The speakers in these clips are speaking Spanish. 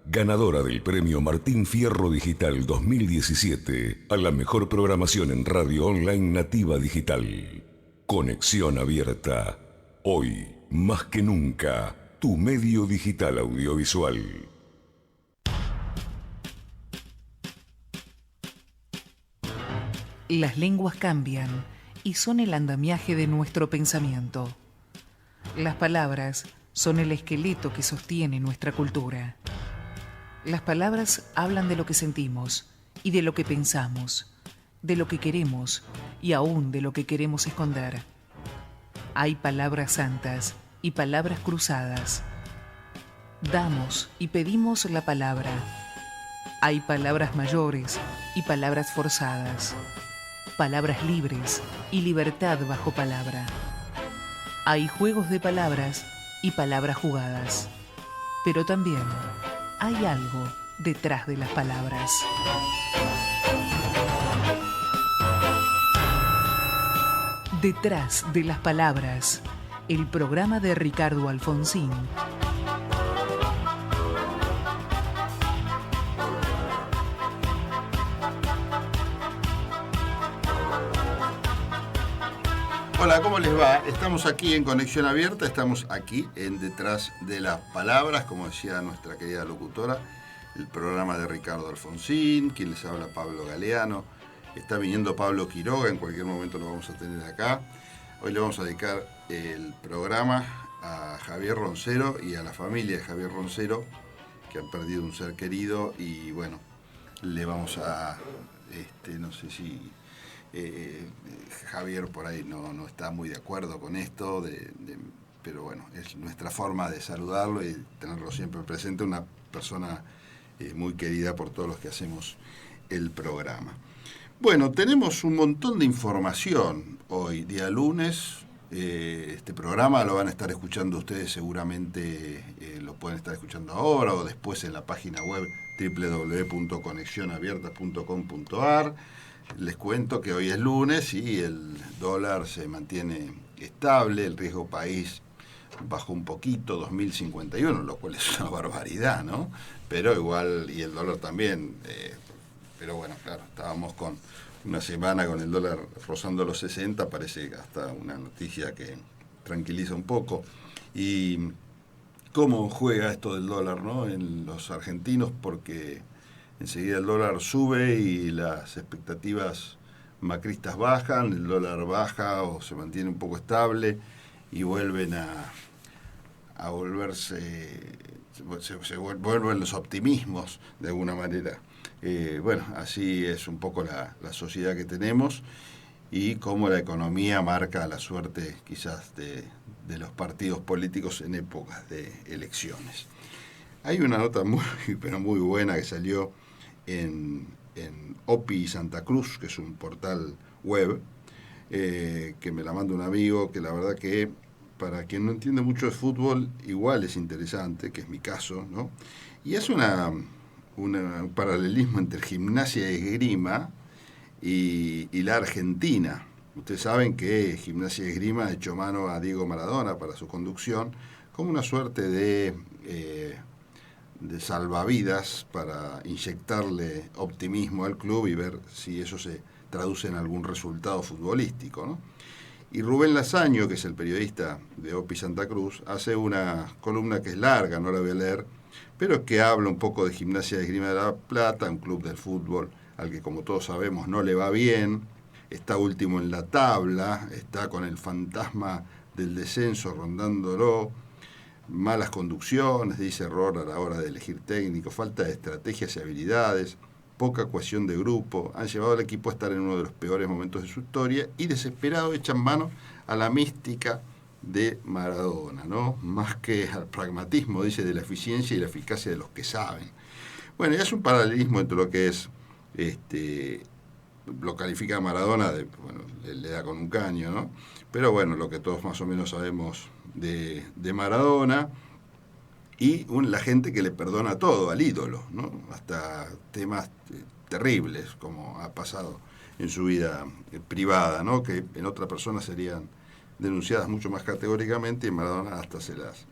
Ganadora del premio Martín Fierro Digital 2017 a la mejor programación en radio online nativa digital. Conexión Abierta. Hoy, más que nunca, tu medio digital audiovisual. Las lenguas cambian y son el andamiaje de nuestro pensamiento. Las palabras son el esqueleto que sostiene nuestra cultura. Las palabras hablan de lo que sentimos y de lo que pensamos, de lo que queremos y aún de lo que queremos esconder. Hay palabras santas y palabras cruzadas. Damos y pedimos la palabra. Hay palabras mayores y palabras forzadas. Palabras libres y libertad bajo palabra. Hay juegos de palabras y palabras jugadas. Pero también hay algo detrás de las palabras. Detrás de las palabras, el programa de Ricardo Alfonsín. Hola, ¿cómo les va? Estamos aquí en Conexión Abierta, estamos aquí en Detrás de las Palabras, como decía nuestra querida locutora, el programa de Ricardo Alfonsín, quien les habla Pablo Galeano. Está viniendo Pablo Quiroga, en cualquier momento lo vamos a tener acá. Hoy le vamos a dedicar el programa a Javier Roncero y a la familia de Javier Roncero, que han perdido un ser querido, y bueno, le vamos a, no sé si... Javier por ahí no está muy de acuerdo con esto, pero bueno, es nuestra forma de saludarlo y tenerlo siempre presente, una persona muy querida por todos los que hacemos el programa. Bueno, tenemos un montón de información hoy, día lunes. Este programa lo van a estar escuchando ustedes seguramente, lo pueden estar escuchando ahora o después en la página web www.conexionabierta.com.ar. Les cuento que hoy es lunes y el dólar se mantiene estable, el riesgo país bajó un poquito, 2051, lo cual es una barbaridad, ¿no? Pero igual, y el dólar también, pero bueno, claro, estábamos con una semana con el dólar rozando los 60, parece hasta una noticia que tranquiliza un poco. Y cómo juega esto del dólar, ¿no? En los argentinos, porque enseguida el dólar sube y las expectativas macristas bajan, el dólar baja o se mantiene un poco estable y vuelven a volverse, se vuelven los optimismos de alguna manera. Bueno, así es un poco la sociedad que tenemos y cómo la economía marca la suerte quizás de los partidos políticos en épocas de elecciones. Hay una nota pero muy buena que salió en OPI Santa Cruz, que es un portal web, que me la manda un amigo, que la verdad que para quien no entiende mucho de fútbol, igual es interesante, que es mi caso, ¿no? Y es un paralelismo entre Gimnasia y Esgrima y la Argentina. Ustedes saben que Gimnasia y Esgrima ha hecho mano a Diego Maradona para su conducción, como una suerte de salvavidas para inyectarle optimismo al club y ver si eso se traduce en algún resultado futbolístico, ¿no? Y Rubén Lasaño, que es el periodista de OPI Santa Cruz, hace una columna que es larga, no la voy a leer, pero que habla un poco de Gimnasia de Esgrima de La Plata, un club del fútbol al que, como todos sabemos, no le va bien, está último en la tabla, está con el fantasma del descenso rondándolo, malas conducciones, dice error a la hora de elegir técnico, falta de estrategias y habilidades, poca cohesión de grupo, han llevado al equipo a estar en uno de los peores momentos de su historia y desesperado echan mano a la mística de Maradona, ¿no? Más que al pragmatismo, dice, de la eficiencia y la eficacia de los que saben. Bueno, ya es un paralelismo entre lo que es, lo califica a Maradona, bueno, le da con un caño, ¿no? Pero bueno, lo que todos más o menos sabemos de Maradona, y la gente que le perdona todo al ídolo, ¿no? Hasta temas terribles, como ha pasado en su vida privada, ¿no? Que en otra persona serían denunciadas mucho más categóricamente y Maradona hasta se las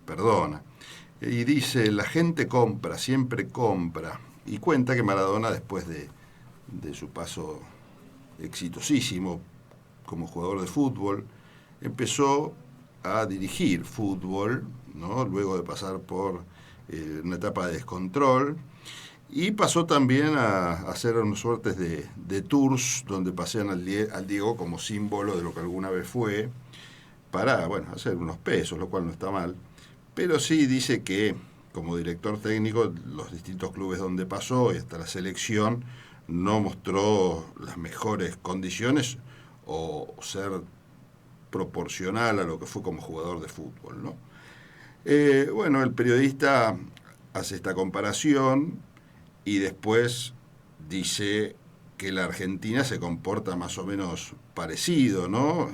perdona. Y dice, la gente compra, siempre compra. Y cuenta que Maradona, después de su paso exitosísimo como jugador de fútbol, empezó a dirigir fútbol, ¿no? Luego de pasar por una etapa de descontrol, y pasó también a hacer unas suertes de tours donde pasean al Diego como símbolo de lo que alguna vez fue, para, bueno, hacer unos pesos, lo cual no está mal. Pero sí dice que como director técnico, los distintos clubes donde pasó y hasta la selección no mostró las mejores condiciones o ser proporcional a lo que fue como jugador de fútbol, ¿no? Bueno, el periodista hace esta comparación y después dice que la Argentina se comporta más o menos parecido, ¿no?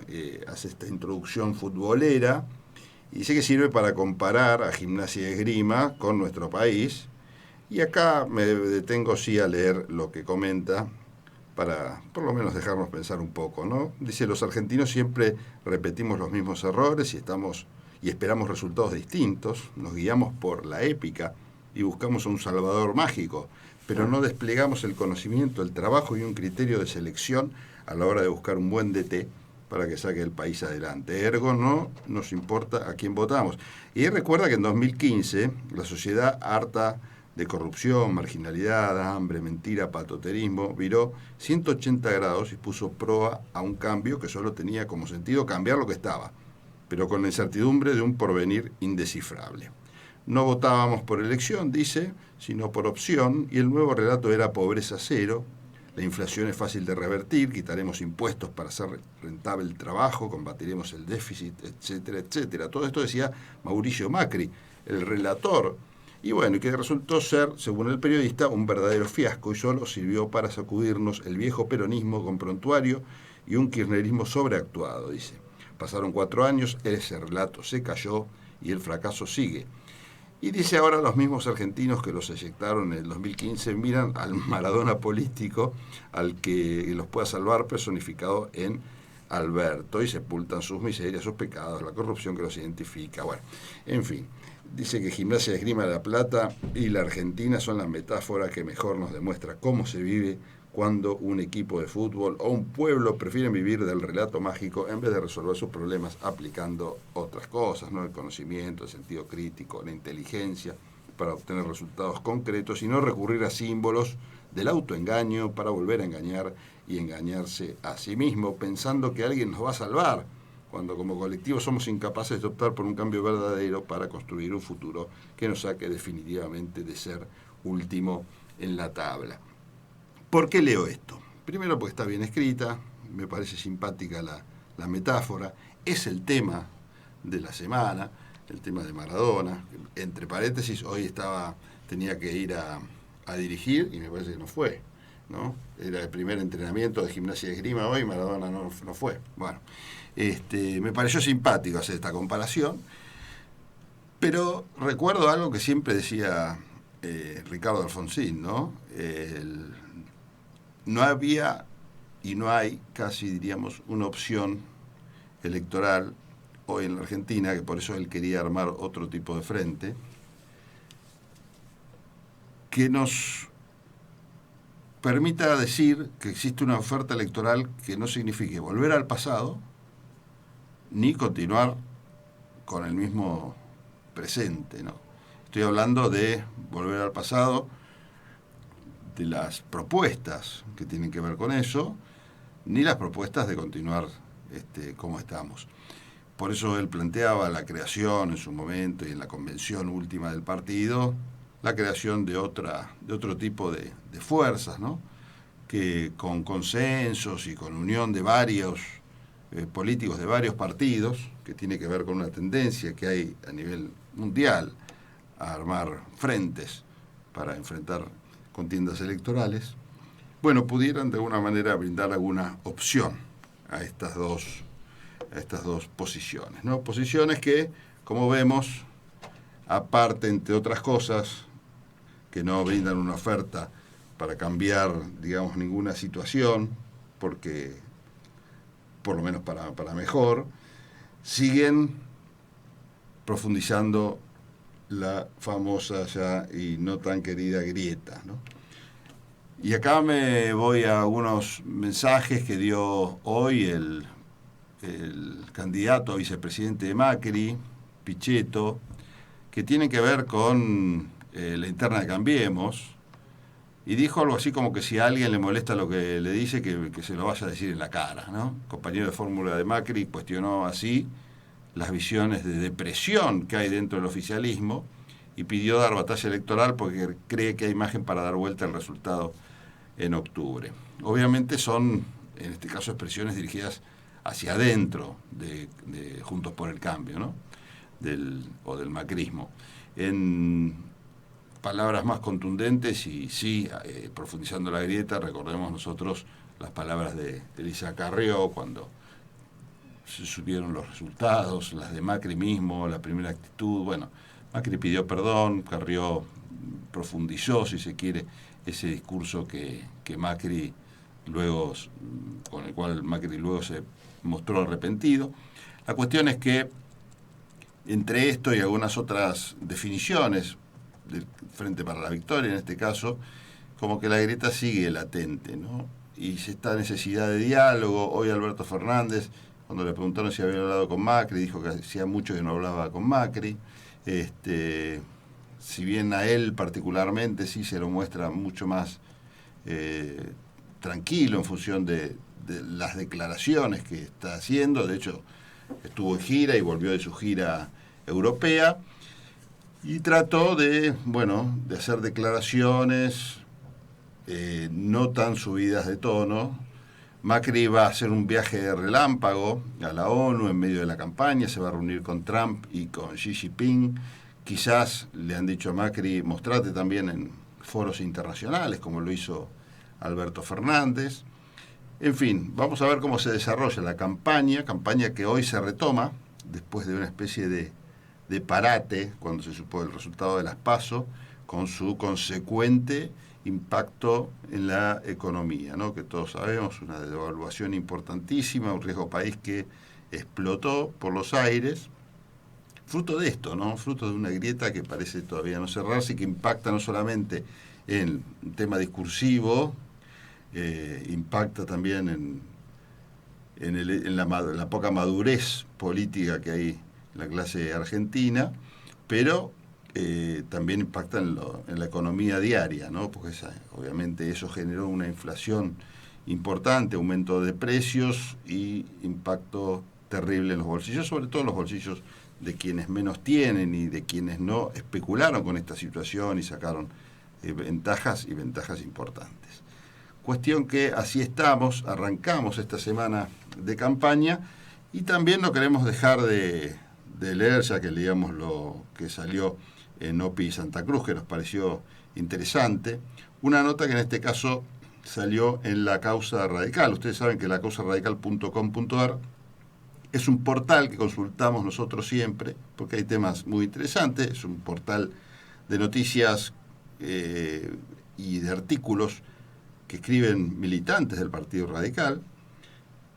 Hace esta introducción futbolera y dice que sirve para comparar a Gimnasia y Esgrima con nuestro país. Y acá me detengo sí a leer lo que comenta para por lo menos dejarnos pensar un poco, ¿no? Dice, los argentinos siempre repetimos los mismos errores y esperamos resultados distintos, nos guiamos por la épica y buscamos un salvador mágico, pero no desplegamos el conocimiento, el trabajo y un criterio de selección a la hora de buscar un buen DT para que saque el país adelante. Ergo, no nos importa a quién votamos. Y recuerda que en 2015 la sociedad harta de corrupción, marginalidad, hambre, mentira, patoterismo, viró 180 grados y puso proa a un cambio que solo tenía como sentido cambiar lo que estaba, pero con la incertidumbre de un porvenir indescifrable. No votábamos por elección, dice, sino por opción, y el nuevo relato era pobreza cero, la inflación es fácil de revertir, quitaremos impuestos para hacer rentable el trabajo, combatiremos el déficit, etcétera, etcétera. Todo esto decía Mauricio Macri, el relator. Y bueno, que resultó ser, según el periodista, un verdadero fiasco y solo sirvió para sacudirnos el viejo peronismo con prontuario y un kirchnerismo sobreactuado, dice. Pasaron 4 años, ese relato se cayó y el fracaso sigue. Y dice ahora los mismos argentinos que los eyectaron en el 2015 miran al Maradona político, al que los pueda salvar personificado en Alberto, y sepultan sus miserias, sus pecados, la corrupción que los identifica. Bueno, en fin. Dice que Gimnasia, Esgrima de la Plata y la Argentina son la metáfora que mejor nos demuestra cómo se vive cuando un equipo de fútbol o un pueblo prefieren vivir del relato mágico en vez de resolver sus problemas aplicando otras cosas, ¿no? El conocimiento, el sentido crítico, la inteligencia para obtener resultados concretos y no recurrir a símbolos del autoengaño para volver a engañar y engañarse a sí mismo pensando que alguien nos va a salvar, cuando como colectivo somos incapaces de optar por un cambio verdadero para construir un futuro que nos saque definitivamente de ser último en la tabla. ¿Por qué leo esto? Primero porque está bien escrita, me parece simpática la metáfora, es el tema de la semana, el tema de Maradona. Entre paréntesis, hoy tenía que ir a dirigir y me parece que no fue, ¿no? Era el primer entrenamiento de Gimnasia y Esgrima hoy, Maradona no fue. Bueno, me pareció simpático hacer esta comparación, pero recuerdo algo que siempre decía Ricardo Alfonsín, ¿no? No había y no hay casi, diríamos, una opción electoral hoy en la Argentina, que por eso él quería armar otro tipo de frente, que nos permita decir que existe una oferta electoral que no signifique volver al pasado ni continuar con el mismo presente, ¿no? Estoy hablando de volver al pasado, de las propuestas que tienen que ver con eso, ni las propuestas de continuar como estamos. Por eso él planteaba la creación en su momento y en la convención última del partido, la creación de otro tipo de fuerzas, ¿no? Que con consensos y con unión de varios políticos de varios partidos, que tiene que ver con una tendencia que hay a nivel mundial a armar frentes para enfrentar contiendas electorales, bueno, pudieran de alguna manera brindar alguna opción a estas dos posiciones, ¿no? Posiciones que, como vemos, aparte, entre otras cosas, que no brindan una oferta para cambiar, digamos, ninguna situación, porque, por lo menos para mejor, siguen profundizando la famosa ya y no tan querida grieta, ¿no? Y acá me voy a algunos mensajes que dio hoy el candidato a vicepresidente de Macri, Pichetto, que tienen que ver con la interna de Cambiemos, y dijo algo así como que si a alguien le molesta lo que le dice, que se lo vaya a decir en la cara, ¿no? Compañero de fórmula de Macri cuestionó así las visiones de depresión que hay dentro del oficialismo y pidió dar batalla electoral porque cree que hay margen para dar vuelta al resultado en octubre. Obviamente son, en este caso, expresiones dirigidas hacia adentro de Juntos por el Cambio, ¿no? Del macrismo. En palabras más contundentes y sí, profundizando la grieta, recordemos nosotros las palabras de Elisa Carrió cuando se subieron los resultados, las de Macri mismo, la primera actitud. Bueno, Macri pidió perdón, Carrió profundizó, si se quiere, ese discurso que Macri luego, con el cual Macri luego se mostró arrepentido. La cuestión es que entre esto y algunas otras definiciones del Frente para la Victoria, en este caso, como que la grieta sigue latente, ¿no? Y si esta necesidad de diálogo, hoy Alberto Fernández, cuando le preguntaron si había hablado con Macri, dijo que hacía mucho que no hablaba con Macri. Si bien a él particularmente sí se lo muestra mucho más tranquilo en función de las declaraciones que está haciendo. De hecho, estuvo en gira y volvió de su gira europea y trató de hacer declaraciones no tan subidas de tono. Macri va a hacer un viaje de relámpago a la ONU en medio de la campaña, se va a reunir con Trump y con Xi Jinping. Quizás le han dicho a Macri, mostrate también en foros internacionales, como lo hizo Alberto Fernández. En fin, vamos a ver cómo se desarrolla la campaña que hoy se retoma, después de una especie de parate, cuando se supo el resultado de las PASO, con su consecuente impacto en la economía, ¿no? Que todos sabemos, una devaluación importantísima, un riesgo país que explotó por los aires, fruto de esto, ¿no? Fruto de una grieta que parece todavía no cerrarse y que impacta no solamente en un tema discursivo, impacta también en la poca madurez política que hay en la clase argentina, pero también impacta en la economía diaria, ¿no? Porque obviamente eso generó una inflación importante, aumento de precios y impacto terrible en los bolsillos, sobre todo en los bolsillos de quienes menos tienen y de quienes no especularon con esta situación y sacaron ventajas importantes. Cuestión que así estamos, arrancamos esta semana de campaña y también no queremos dejar de leer, ya que leíamos lo que salió en OPI Santa Cruz, que nos pareció interesante, una nota que en este caso salió en La Causa Radical. Ustedes saben que lacausaradical.com.ar es un portal que consultamos nosotros siempre, porque hay temas muy interesantes, es un portal de noticias y de artículos que escriben militantes del Partido Radical,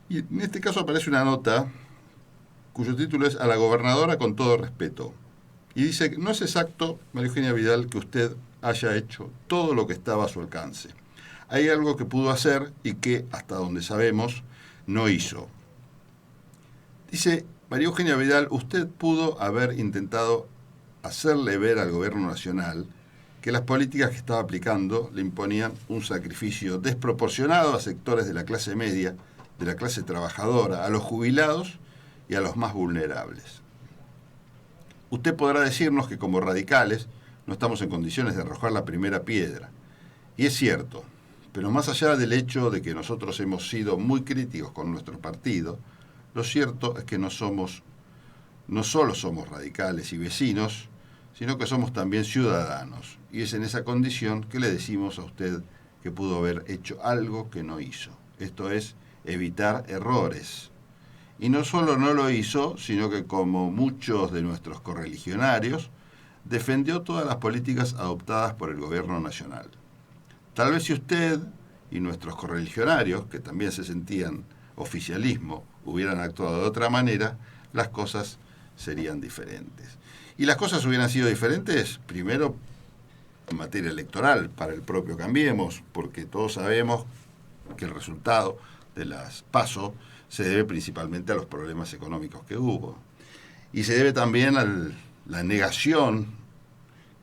y en este caso aparece una nota cuyo título es "A la gobernadora con todo respeto", y dice: no es exacto, María Eugenia Vidal, que usted haya hecho todo lo que estaba a su alcance. Hay algo que pudo hacer y que, hasta donde sabemos, no hizo. Dice María Eugenia Vidal: usted pudo haber intentado hacerle ver al gobierno nacional que las políticas que estaba aplicando le imponían un sacrificio desproporcionado a sectores de la clase media, de la clase trabajadora, a los jubilados y a los más vulnerables. Usted podrá decirnos que como radicales no estamos en condiciones de arrojar la primera piedra. Y es cierto, pero más allá del hecho de que nosotros hemos sido muy críticos con nuestro partido, lo cierto es que no solo somos radicales y vecinos, sino que somos también ciudadanos. Y es en esa condición que le decimos a usted que pudo haber hecho algo que no hizo. Esto es, evitar errores. Y no solo no lo hizo, sino que, como muchos de nuestros correligionarios, defendió todas las políticas adoptadas por el gobierno nacional. Tal vez si usted y nuestros correligionarios, que también se sentían oficialismo, hubieran actuado de otra manera, las cosas serían diferentes. Y las cosas hubieran sido diferentes, primero en materia electoral, para el propio Cambiemos, porque todos sabemos que el resultado de las PASO se debe principalmente a los problemas económicos que hubo. Y se debe también a la negación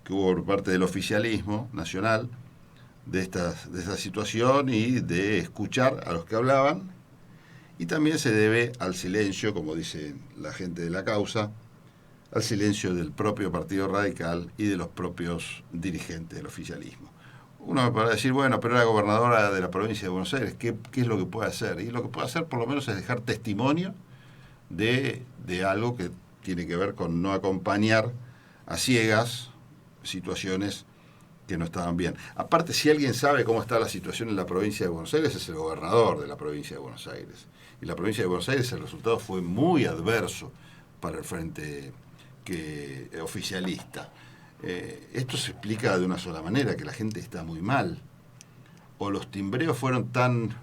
que hubo por parte del oficialismo nacional de esta situación y de escuchar a los que hablaban. Y también se debe al silencio, como dice la gente de la causa, al silencio del propio Partido Radical y de los propios dirigentes del oficialismo. Uno me podrá decir, bueno, pero era gobernadora de la provincia de Buenos Aires, ¿qué es lo que puede hacer? Y lo que puede hacer por lo menos es dejar testimonio de algo que tiene que ver con no acompañar a ciegas situaciones que no estaban bien. Aparte, si alguien sabe cómo está la situación en la provincia de Buenos Aires, es el gobernador de la provincia de Buenos Aires. Y la provincia de Buenos Aires el resultado fue muy adverso para el frente oficialista. Esto se explica de una sola manera, que la gente está muy mal. O los timbreos fueron tan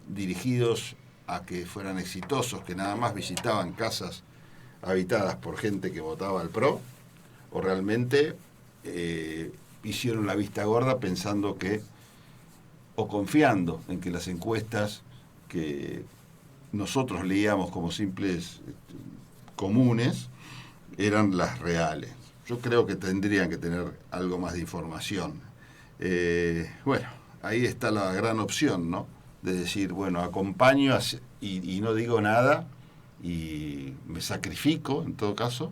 dirigidos a que fueran exitosos, que nada más visitaban casas habitadas por gente que votaba al PRO, o realmente hicieron la vista gorda pensando que, o confiando en que las encuestas que nosotros leíamos como simples comunes eran las reales. Yo creo que tendrían que tener algo más de información. Bueno, ahí está la gran opción, ¿no? De decir, bueno, acompaño y no digo nada y me sacrifico, en todo caso,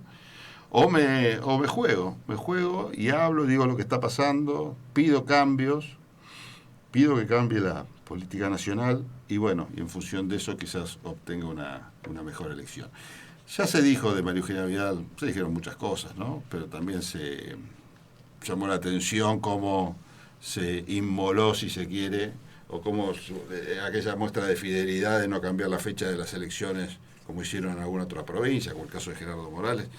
o me juego y hablo, digo lo que está pasando, pido cambios, pido que cambie la política nacional y bueno, y en función de eso quizás obtenga una mejor elección. Ya se dijo de María Eugenia Vidal, se dijeron muchas cosas, ¿no? Pero también se llamó la atención cómo se inmoló, si se quiere, o cómo aquella muestra de fidelidad de no cambiar la fecha de las elecciones, como hicieron en alguna otra provincia, como el caso de Gerardo Morales,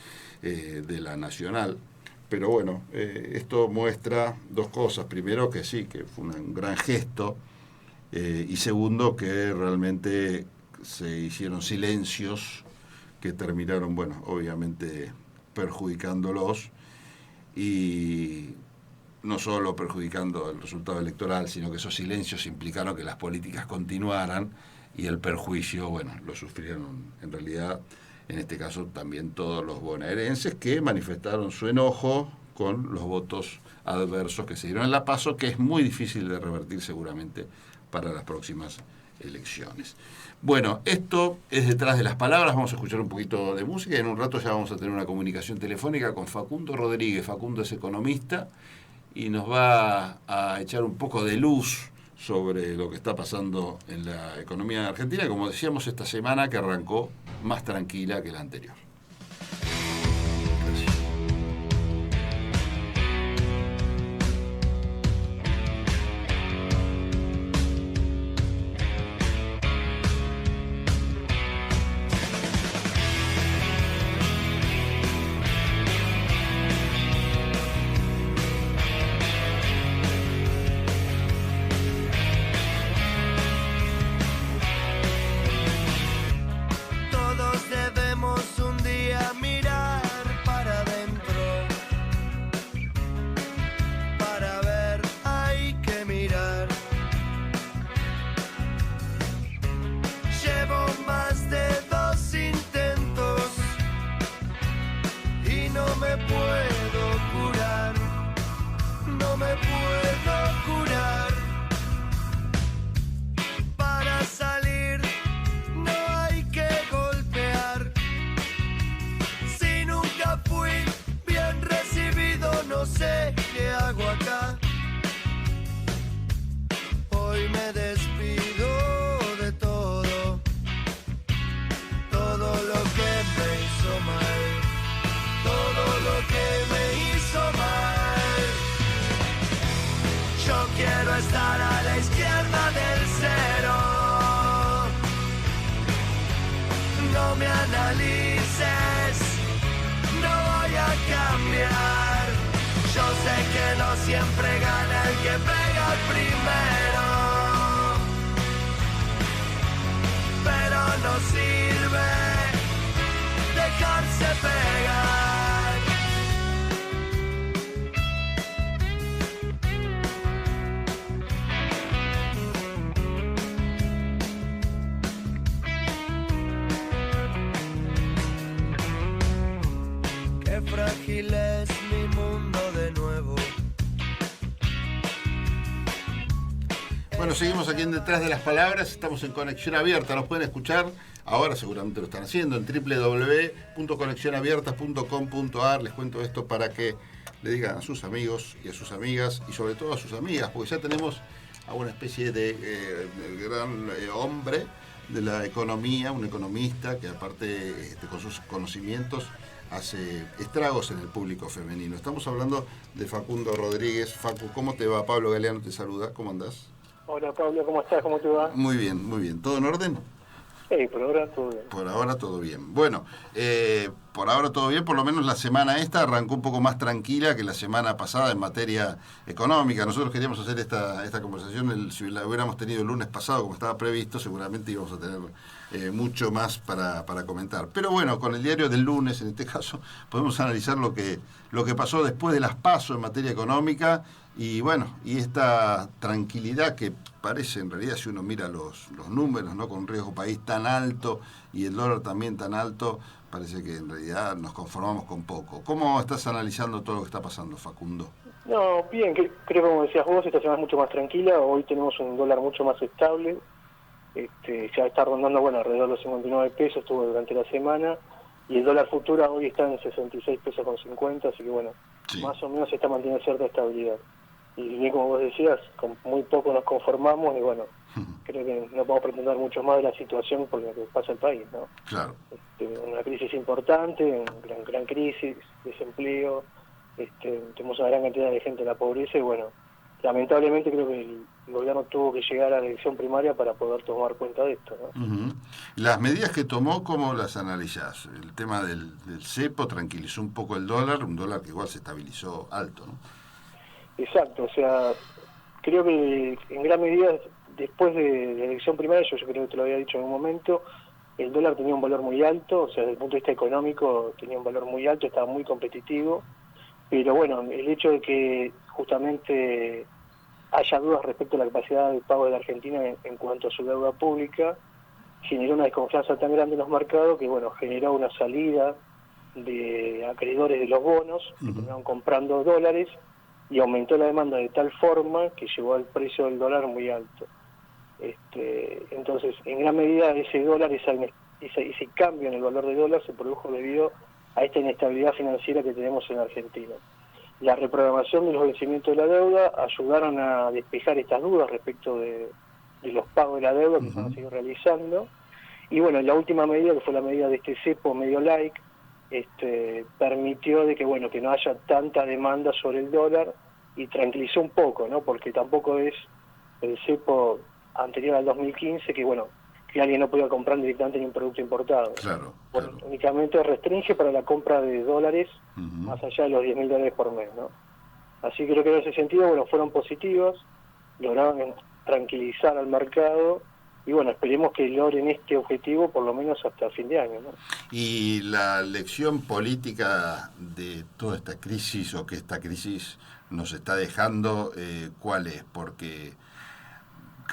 de la Nacional. Pero bueno, esto muestra dos cosas. Primero, que sí, que fue un gran gesto, y segundo, que realmente se hicieron silencios que terminaron, bueno, obviamente perjudicándolos, y no solo perjudicando el resultado electoral, sino que esos silencios implicaron que las políticas continuaran y el perjuicio, bueno, lo sufrieron en realidad, en este caso también todos los bonaerenses que manifestaron su enojo con los votos adversos que se dieron en la PASO, que es muy difícil de revertir seguramente para las próximas elecciones. Bueno, esto es Detrás de las Palabras. Vamos a escuchar un poquito de música y en un rato ya vamos a tener una comunicación telefónica con Facundo Rodríguez. Facundo es economista y nos va a echar un poco de luz sobre lo que está pasando en la economía de Argentina, como decíamos, esta semana que arrancó más tranquila que la anterior. Estar a la izquierda del cero. No me analices, no voy a cambiar. Yo sé que no siempre gana el que pega primero, pero no sirve dejarse pegar. Bueno, seguimos aquí en Detrás de las Palabras, estamos en Conexión Abierta, nos pueden escuchar, ahora seguramente lo están haciendo, en www.conexionabiertas.com.ar. Les cuento esto para que le digan a sus amigos y a sus amigas, y sobre todo a sus amigas, porque ya tenemos a una especie de gran hombre de la economía, un economista que aparte con sus conocimientos hace estragos en el público femenino. Estamos hablando de Facundo Rodríguez. Facu, ¿cómo te va? Pablo Galeano te saluda, ¿cómo andás? Hola Pablo, ¿cómo estás? ¿Cómo te va? Muy bien, muy bien. ¿Todo en orden? Sí, por ahora todo bien. Por ahora todo bien. Bueno, por ahora todo bien, por lo menos la semana esta arrancó un poco más tranquila que la semana pasada en materia económica. Nosotros queríamos hacer esta conversación, si la hubiéramos tenido el lunes pasado como estaba previsto, seguramente íbamos a tener mucho más para comentar. Pero bueno, con el diario del lunes, en este caso, podemos analizar lo que pasó después de las PASO en materia económica y bueno, y esta tranquilidad que parece en realidad, si uno mira los números, ¿no? Con un riesgo país tan alto y el dólar también tan alto, parece que en realidad nos conformamos con poco. ¿Cómo estás analizando todo lo que está pasando, Facundo? No, bien, creo que como decías vos, esta semana es mucho más tranquila. Hoy tenemos un dólar mucho más estable. Ya está rondando, bueno, alrededor de los 59 pesos, estuvo durante la semana. Y el dólar futuro hoy está en 66 pesos con 50, así que bueno, sí, más o menos se está manteniendo cierta estabilidad. Y bien, como vos decías, con muy poco nos conformamos y bueno, creo que no podemos pretender mucho más de la situación por lo que pasa el país, ¿no? Claro. Una crisis importante, una gran crisis, desempleo, tenemos una gran cantidad de gente en la pobreza y bueno, lamentablemente creo que el gobierno tuvo que llegar a la elección primaria para poder tomar cuenta de esto, ¿no? Uh-huh. Las medidas que tomó, ¿cómo las analizás? El tema del cepo tranquilizó un poco el dólar, un dólar que igual se estabilizó alto, ¿no? Exacto, o sea, creo que en gran medida después de la elección primaria, yo creo que te lo había dicho en un momento, el dólar tenía un valor muy alto, o sea, desde el punto de vista económico tenía un valor muy alto, estaba muy competitivo, pero bueno, el hecho de que justamente haya dudas respecto a la capacidad de pago de la Argentina en cuanto a su deuda pública, generó una desconfianza tan grande en los mercados que bueno, generó una salida de acreedores de los bonos, que terminaron comprando dólares, y aumentó la demanda de tal forma que llevó al precio del dólar muy alto. Entonces, en gran medida ese dólar, ese cambio en el valor del dólar se produjo debido a esta inestabilidad financiera que tenemos en Argentina. La reprogramación de los vencimientos de la deuda ayudaron a despejar estas dudas respecto de los pagos de la deuda que se van a seguir realizando. Y bueno, la última medida, que fue la medida de este cepo medio like, permitió de que bueno, que no haya tanta demanda sobre el dólar y tranquilizó un poco, ¿no? Porque tampoco es el cepo anterior al 2015 que bueno, que alguien no podía comprar directamente ni un producto importado. Claro. Únicamente restringe para la compra de dólares más allá de los $10.000 por mes, ¿no? Así que creo que en ese sentido, bueno, fueron positivos, lograron tranquilizar al mercado. Y bueno, esperemos que logren este objetivo por lo menos hasta fin de año, ¿no? Y la lección política de toda esta crisis, o que esta crisis nos está dejando, ¿cuál es? Porque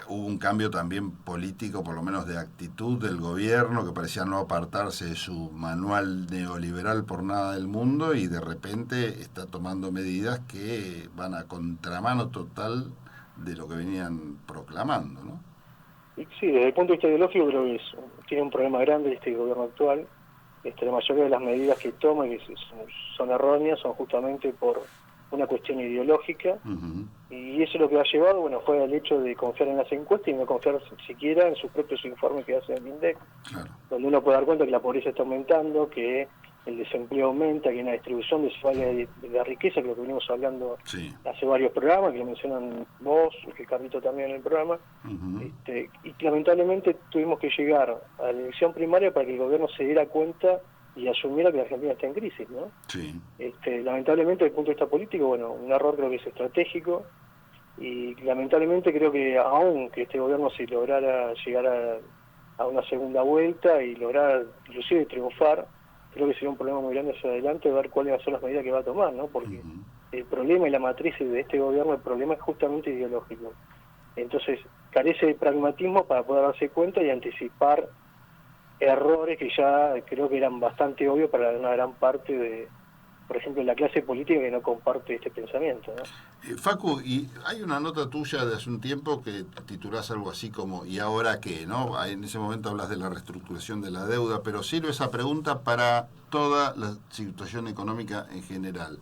hubo un cambio también político, por lo menos de actitud del gobierno, que parecía no apartarse de su manual neoliberal por nada del mundo, y de repente está tomando medidas que van a contramano total de lo que venían proclamando, ¿no? Sí, desde el punto de vista ideológico creo que tiene un problema grande este gobierno actual. La mayoría de las medidas que toma, que son erróneas, son justamente por una cuestión ideológica, y eso lo que ha llevado, bueno, fue el hecho de confiar en las encuestas y no confiar siquiera en sus propios informes que hace el INDEC, donde uno puede dar cuenta que la pobreza está aumentando, que el desempleo aumenta, que hay una distribución desigual de la riqueza, que lo que venimos hablando hace varios programas, que lo mencionan vos, que Carlito también en el programa, y lamentablemente tuvimos que llegar a la elección primaria para que el gobierno se diera cuenta y asumiera que la Argentina está en crisis, ¿no? Sí. Lamentablemente, desde el punto de vista político, bueno, un error creo que es estratégico, y lamentablemente creo que aún que este gobierno se lograra llegar a una segunda vuelta y lograr inclusive triunfar, creo que sería un problema muy grande hacia adelante ver cuáles van a ser las medidas que va a tomar, ¿no? Porque el problema y la matriz de este gobierno, el problema es justamente ideológico. Entonces, carece de pragmatismo para poder darse cuenta y anticipar errores que ya creo que eran bastante obvios para una gran parte de por ejemplo, la clase política que no comparte este pensamiento, ¿no? Facu, y hay una nota tuya de hace un tiempo que titulás algo así como ¿y ahora qué? ¿No? En ese momento hablas de la reestructuración de la deuda, pero sirve esa pregunta para toda la situación económica en general.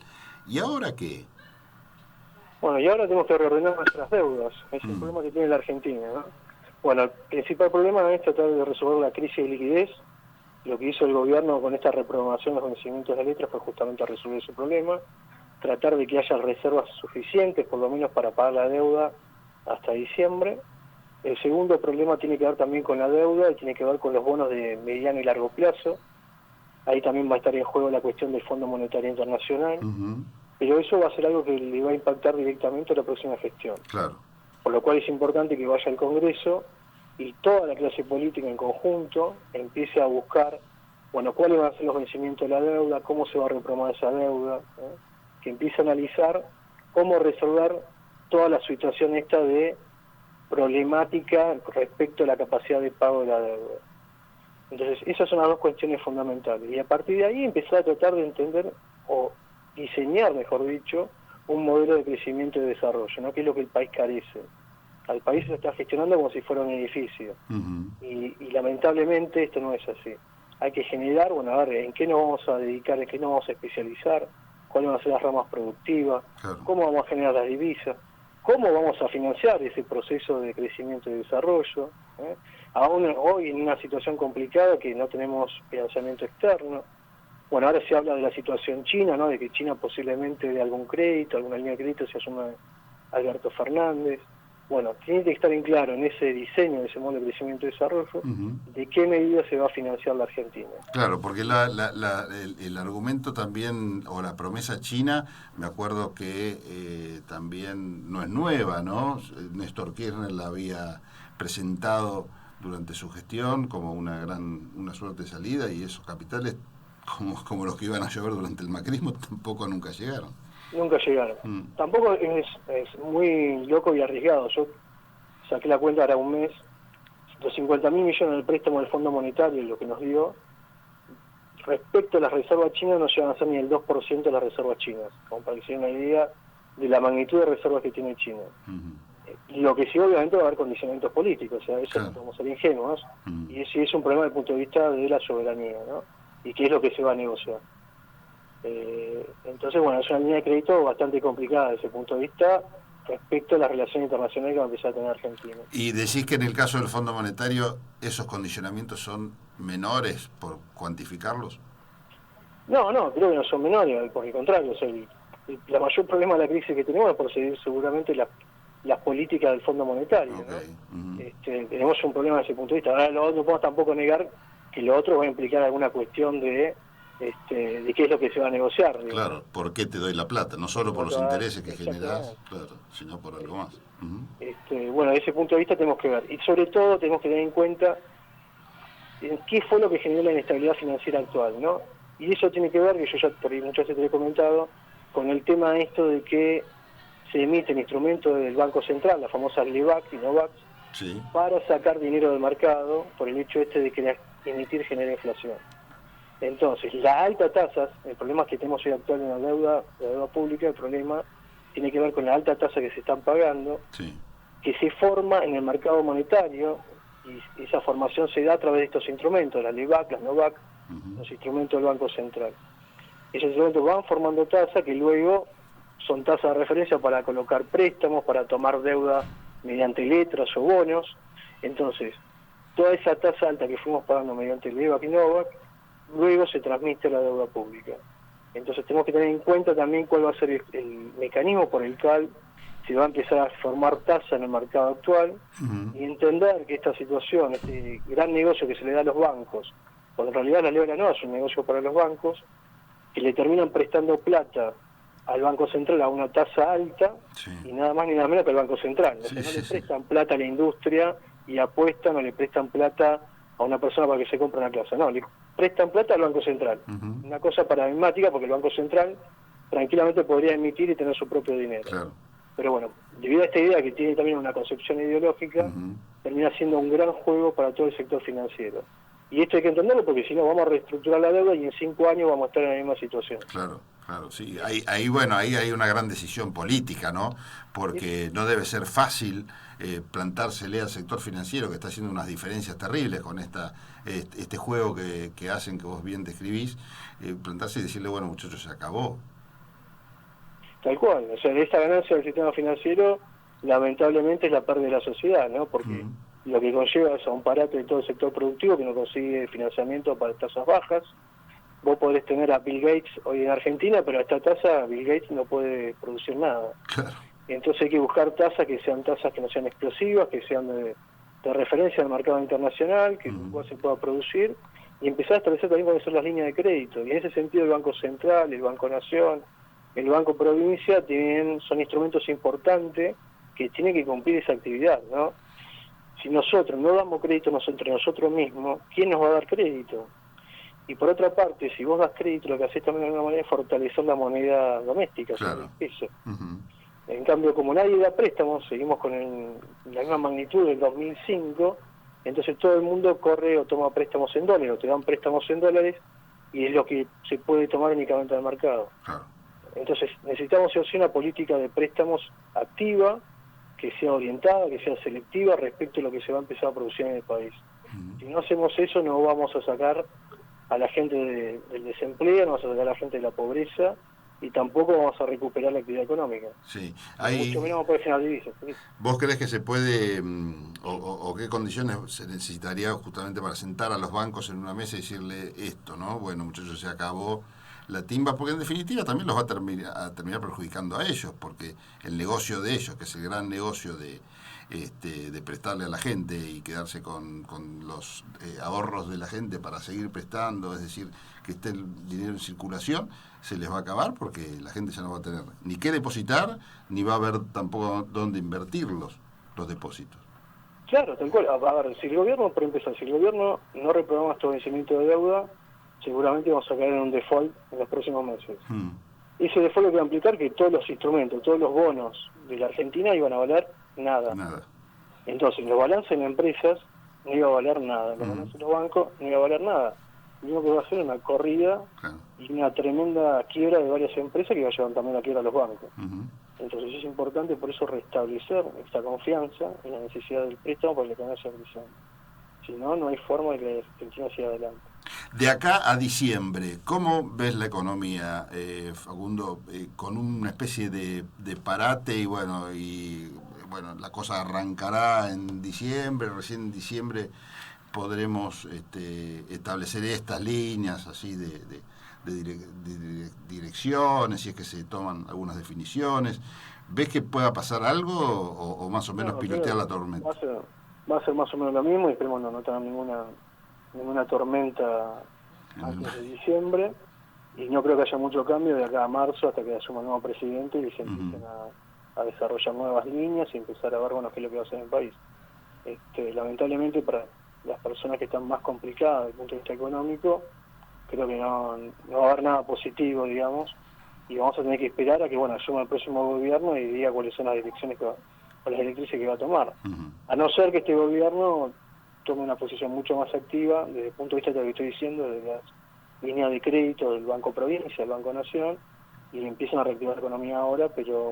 ¿Y ahora qué? Bueno, y ahora tenemos que reordenar nuestras deudas. Es el problema que tiene la Argentina, ¿no? Bueno, el principal problema es tratar de resolver la crisis de liquidez. Lo que hizo el gobierno con esta reprogramación de los vencimientos de letras fue justamente resolver ese problema, tratar de que haya reservas suficientes, por lo menos para pagar la deuda hasta diciembre. El segundo problema tiene que ver también con la deuda y tiene que ver con los bonos de mediano y largo plazo. Ahí también va a estar en juego la cuestión del Fondo Monetario Internacional, pero eso va a ser algo que le va a impactar directamente a la próxima gestión. Claro. Por lo cual es importante que vaya al Congreso y toda la clase política en conjunto empiece a buscar, bueno, cuáles van a ser los vencimientos de la deuda, cómo se va a reprogramar esa deuda, que empiece a analizar cómo resolver toda la situación esta de problemática respecto a la capacidad de pago de la deuda. Entonces, esas son las dos cuestiones fundamentales. Y a partir de ahí empezar a tratar de entender, o diseñar, mejor dicho, un modelo de crecimiento y desarrollo, ¿no? Que es lo que el país carece. Al país se está gestionando como si fuera un edificio. Y lamentablemente esto no es así. Hay que generar, bueno, a ver, en qué nos vamos a dedicar, en qué nos vamos a especializar, cuáles van a ser las ramas productivas, cómo vamos a generar las divisas, cómo vamos a financiar ese proceso de crecimiento y desarrollo, aún hoy en una situación complicada que no tenemos financiamiento externo. Bueno, ahora se habla de la situación china, ¿no? De que China posiblemente dé algún crédito, alguna línea de crédito se asuma Alberto Fernández. Bueno, tiene que estar en claro en ese diseño de ese modelo de crecimiento y desarrollo de qué medida se va a financiar la Argentina. Claro, porque el argumento también, o la promesa china, me acuerdo que también no es nueva, ¿no? Néstor Kirchner la había presentado durante su gestión como una suerte de salida, y esos capitales, como los que iban a llover durante el macrismo, tampoco nunca llegaron. Nunca llegaron. Tampoco es muy loco y arriesgado. Yo saqué la cuenta ahora un mes, los 50.000 millones del préstamo del Fondo Monetario, lo que nos dio, respecto a las reservas chinas, no llegan a ser ni el 2% de las reservas chinas, como para que se den una idea de la magnitud de reservas que tiene China. Lo que sí, obviamente, va a haber condicionamientos políticos, o sea, eso no podemos ser ingenuos, y ese es un problema desde el punto de vista de la soberanía, ¿no? Y qué es lo que se va a negociar. Entonces, bueno, es una línea de crédito bastante complicada desde ese punto de vista respecto a la relación internacional que va a empezar a tener Argentina. ¿Y decís que en el caso del Fondo Monetario esos condicionamientos son menores por cuantificarlos? No, creo que no son menores, por el contrario. O sea, la mayor problema de la crisis que tenemos es por seguir seguramente las políticas del Fondo Monetario, ¿no? Tenemos un problema desde ese punto de vista. Ahora no podemos tampoco negar que lo otro va a implicar alguna cuestión de qué es lo que se va a negociar. Claro, ¿por qué te doy la plata? No solo por los intereses que generás, claro, sino por algo más. Bueno, desde ese punto de vista tenemos que ver. Y sobre todo tenemos que tener en cuenta qué fue lo que generó la inestabilidad financiera actual, ¿no? Y eso tiene que ver, que yo ya por ahí muchas veces te lo he comentado, con el tema esto de que se emiten instrumentos del Banco Central, las famosas LEBAC y NOVAC, para sacar dinero del mercado por el hecho de que emitir genera inflación. Entonces, la alta tasa, el problema que tenemos hoy actual en la deuda pública, el problema tiene que ver con la alta tasa que se están pagando, que se forma en el mercado monetario, y esa formación se da a través de estos instrumentos, las LEBAC, las NOVAC, los instrumentos del Banco Central. Esos instrumentos van formando tasas que luego son tasas de referencia para colocar préstamos, para tomar deuda mediante letras o bonos. Entonces, toda esa tasa alta que fuimos pagando mediante LEBAC y NOVAC, luego se transmite a la deuda pública. Entonces tenemos que tener en cuenta también cuál va a ser el mecanismo por el cual se va a empezar a formar tasa en el mercado actual, y entender que esta situación, este gran negocio que se le da a los bancos, porque en realidad la deuda no es un negocio para los bancos, que le terminan prestando plata al Banco Central a una tasa alta, y nada más ni nada menos que al Banco Central. O sea, no le prestan plata a la industria y apuestan, o le prestan plata a una persona para que se compre una casa. No, le prestan plata al Banco Central. Una cosa paradigmática, porque el Banco Central tranquilamente podría emitir y tener su propio dinero. Pero bueno, debido a esta idea que tiene también una concepción ideológica, termina siendo un gran juego para todo el sector financiero. Y esto hay que entenderlo, porque si no vamos a reestructurar la deuda y en 5 años vamos a estar en la misma situación. Claro, sí. Ahí hay una gran decisión política, ¿no? Porque no debe ser fácil plantársele al sector financiero, que está haciendo unas diferencias terribles con este juego que hacen, que vos bien describís, plantarse y decirle, bueno, muchachos, se acabó. Tal cual, o sea, esta ganancia del sistema financiero lamentablemente es la pérdida de la sociedad, ¿no? Porque lo que conlleva es a un parate de todo el sector productivo que no consigue financiamiento para tasas bajas. Vos podés tener a Bill Gates hoy en Argentina, pero a esta tasa Bill Gates no puede producir nada. Claro. Entonces hay que buscar tasas que sean tasas que no sean explosivas, que sean de referencia al mercado internacional, que se pueda producir, y empezar a establecer también cuáles son las líneas de crédito. Y en ese sentido el Banco Central, el Banco Nación, el Banco Provincia son instrumentos importantes que tienen que cumplir esa actividad, ¿no? Si nosotros no damos crédito entre nosotros mismos, ¿quién nos va a dar crédito? Y por otra parte, si vos das crédito, lo que haces también de alguna manera es fortalecer la moneda doméstica, claro. El peso. En cambio, como nadie da préstamos, seguimos con la misma magnitud del 2005, entonces todo el mundo corre o toma préstamos en dólares, o te dan préstamos en dólares, y es lo que se puede tomar únicamente al mercado. Claro. Entonces necesitamos hacer una política de préstamos activa, que sea orientada, que sea selectiva respecto a lo que se va a empezar a producir en el país. Si no hacemos eso, no vamos a sacar a la gente del desempleo, no vamos a sacar a la gente de la pobreza, y tampoco vamos a recuperar la actividad económica. Sí. Mucho menos vamos a poder generar divisas. ¿Vos crees que se puede, o qué condiciones se necesitaría justamente para sentar a los bancos en una mesa y decirle esto, ¿no? Bueno, muchachos, se acabó la timba, porque en definitiva también los va a terminar perjudicando a ellos, porque el negocio de ellos, que es el gran negocio de prestarle a la gente y quedarse con los ahorros de la gente para seguir prestando, es decir, que esté el dinero en circulación, se les va a acabar porque la gente ya no va a tener ni qué depositar, ni va a haber tampoco dónde invertir los depósitos. Claro, tal cual. A ver, si el gobierno no reprograma estos vencimientos de deuda, seguramente vamos a caer en un default en los próximos meses. Ese default lo que va a implicar que todos los instrumentos, todos los bonos de la Argentina iban a valer nada. Entonces, los balances en empresas no iba a valer nada, los balances en los bancos no iba a valer nada. Lo único que va a hacer es una corrida y una tremenda quiebra de varias empresas que va a llevar también a quiebra a los bancos. Entonces es importante por eso restablecer esta confianza en la necesidad del préstamo para que la economía siga creciendo. Si no, no hay forma de que la Argentina siga adelante. De acá a diciembre, ¿cómo ves la economía, Facundo? Con una especie de parate y bueno, la cosa arrancará en diciembre, recién en diciembre podremos establecer estas líneas así de direcciones, si es que se toman algunas definiciones. ¿Ves que pueda pasar algo o más o menos pilotear la tormenta? Va a ser más o menos lo mismo y esperemos no tener ninguna tormenta antes de diciembre, y no creo que haya mucho cambio de acá a marzo hasta que asuma el nuevo presidente y se empiecen a desarrollar nuevas líneas y empezar a ver qué es lo que va a hacer en el país. Lamentablemente para las personas que están más complicadas desde el punto de vista económico, creo que no va a haber nada positivo, digamos, y vamos a tener que esperar a que asuma el próximo gobierno y diga cuáles son las direcciones o las directrices que va a tomar. A no ser que este gobierno tome una posición mucho más activa desde el punto de vista de lo que estoy diciendo, de las líneas de crédito del Banco Provincia, del Banco Nación, y empiezan a reactivar la economía ahora, pero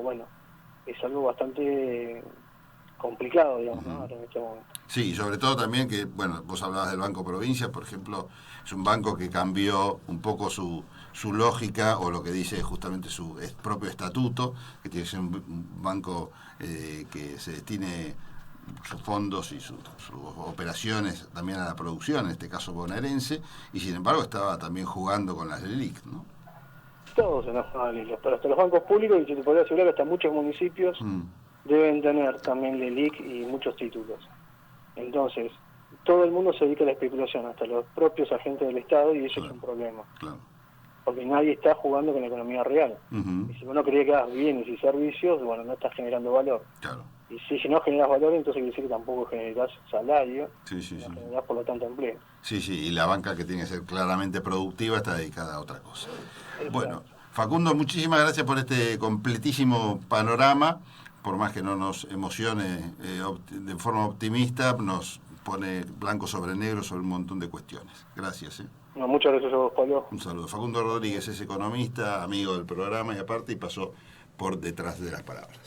es algo bastante complicado, digamos, ¿no? En este momento. Sí, y sobre todo también que, vos hablabas del Banco Provincia, por ejemplo, es un banco que cambió un poco su lógica, o lo que dice justamente su propio estatuto, que tiene que ser un banco que se destine sus fondos y sus operaciones también a la producción, en este caso bonaerense, y sin embargo estaba también jugando con las LELIQ, ¿no? Todos en las LELIQ, pero hasta los bancos públicos, y se te podría asegurar que hasta muchos municipios deben tener también LELIQ y muchos títulos. Entonces, todo el mundo se dedica a la especulación, hasta los propios agentes del Estado, y eso es un problema. Porque nadie está jugando con la economía real. Y si uno cree que hagas bienes y servicios, no estás generando valor. Y si no generas valor, entonces quiere decir que tampoco generas salario, generas por lo tanto empleo. Y la banca, que tiene que ser claramente productiva, está dedicada a otra cosa. Bueno, Facundo, muchísimas gracias por este completísimo panorama. Por más que no nos emocione de forma optimista, nos pone blanco sobre negro sobre un montón de cuestiones. Gracias. No, muchas gracias a vos, Pablo. Un saludo. Facundo Rodríguez es economista, amigo del programa y pasó por detrás de las palabras.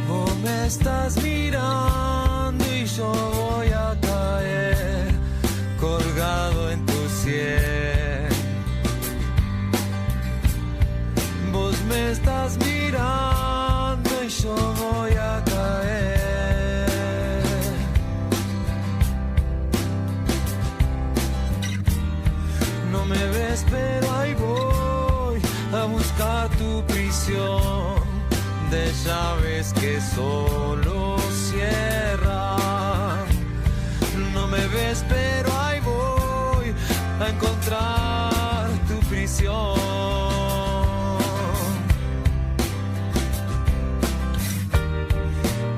Vos me estás mirando y yo voy a caer colgado en tu sien. Vos me estás mirando y yo voy a caer. No me ves, pero ahí voy a buscar tu prisión de llaves que solo cierran. No me ves, pero ahí voy a encontrar tu prisión.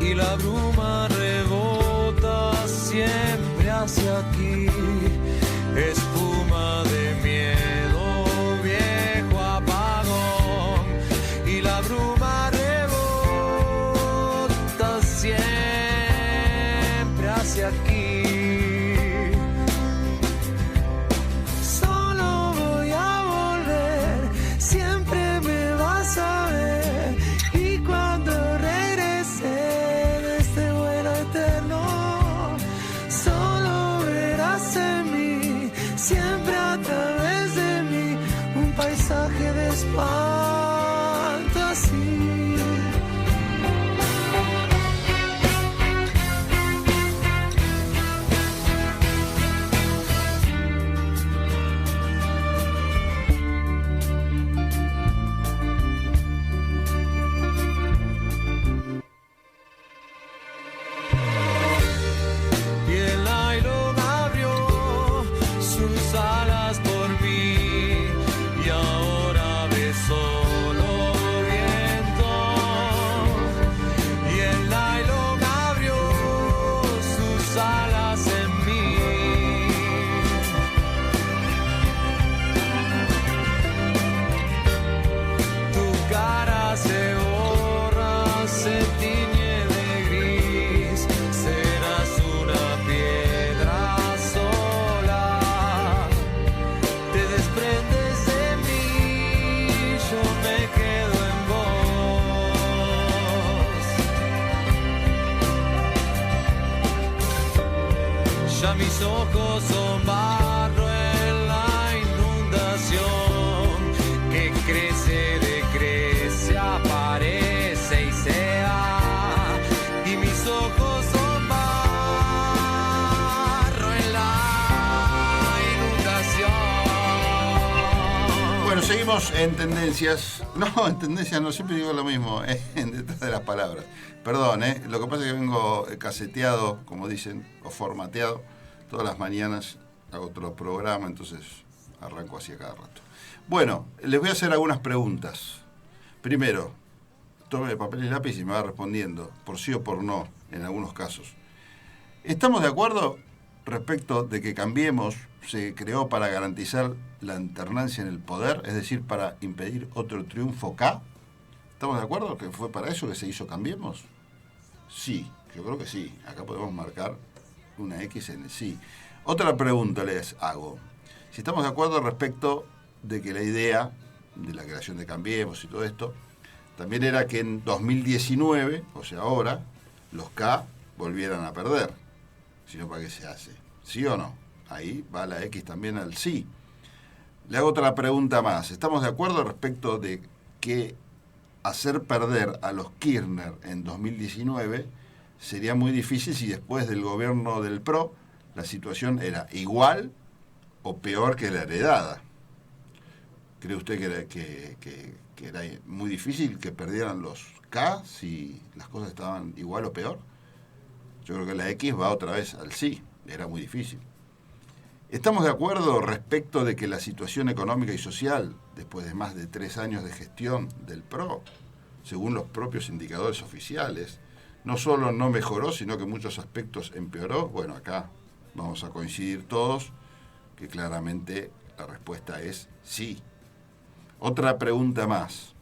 Y la bruma rebota siempre hacia aquí, espuma de miedo, viejo apagón. Y la bruma rebota siempre hacia aquí. Solo voy a volver, siempre me vas a ver. Y cuando regrese de este vuelo eterno, solo verás en mí, siempre a través de mí, un paisaje de espanto así. Y el nylon abrió sus alas por mí y ahora ve solo viento. Y el nylon abrió sus alas en mí. Tu cara se borra, se tiñe de gris. Serás una piedra sola. Te desprendes de mí, yo me quedo en vos. Ya mis ojos son barro en la inundación que crece, decrece, aparece y se va. Y mis ojos son barro en la inundación. Bueno, seguimos en tendencias. No, en tendencias no, siempre digo lo mismo, en detrás de las palabras. Perdón, lo que pasa es que vengo caseteado, como dicen, o formateado. Todas las mañanas hago otro programa, entonces arranco así a cada rato. Bueno, les voy a hacer algunas preguntas. Primero, tome papel y lápiz y me va respondiendo, por sí o por no, en algunos casos. ¿Estamos de acuerdo respecto de que Cambiemos se creó para garantizar la alternancia en el poder, es decir, para impedir otro triunfo K? ¿Estamos de acuerdo que fue para eso que se hizo Cambiemos? Sí, yo creo que sí. Acá podemos marcar una X en el sí. Otra pregunta les hago. Si estamos de acuerdo respecto de que la idea de la creación de Cambiemos y todo esto, también era que en 2019, o sea ahora, los K volvieran a perder. Si no, ¿para qué se hace? ¿Sí o no? Ahí va la X también al sí. Le hago otra pregunta más. ¿Estamos de acuerdo respecto de que hacer perder a los Kirchner en 2019 sería muy difícil si después del gobierno del PRO la situación era igual o peor que la heredada? ¿Cree usted que era muy difícil que perdieran los K si las cosas estaban igual o peor? Yo creo que la X va otra vez al sí, era muy difícil. ¿Estamos de acuerdo respecto de que la situación económica y social, después de más de 3 años de gestión del PRO, según los propios indicadores oficiales, no solo no mejoró, sino que en muchos aspectos empeoró? Bueno, acá vamos a coincidir todos que claramente la respuesta es sí. Otra pregunta más.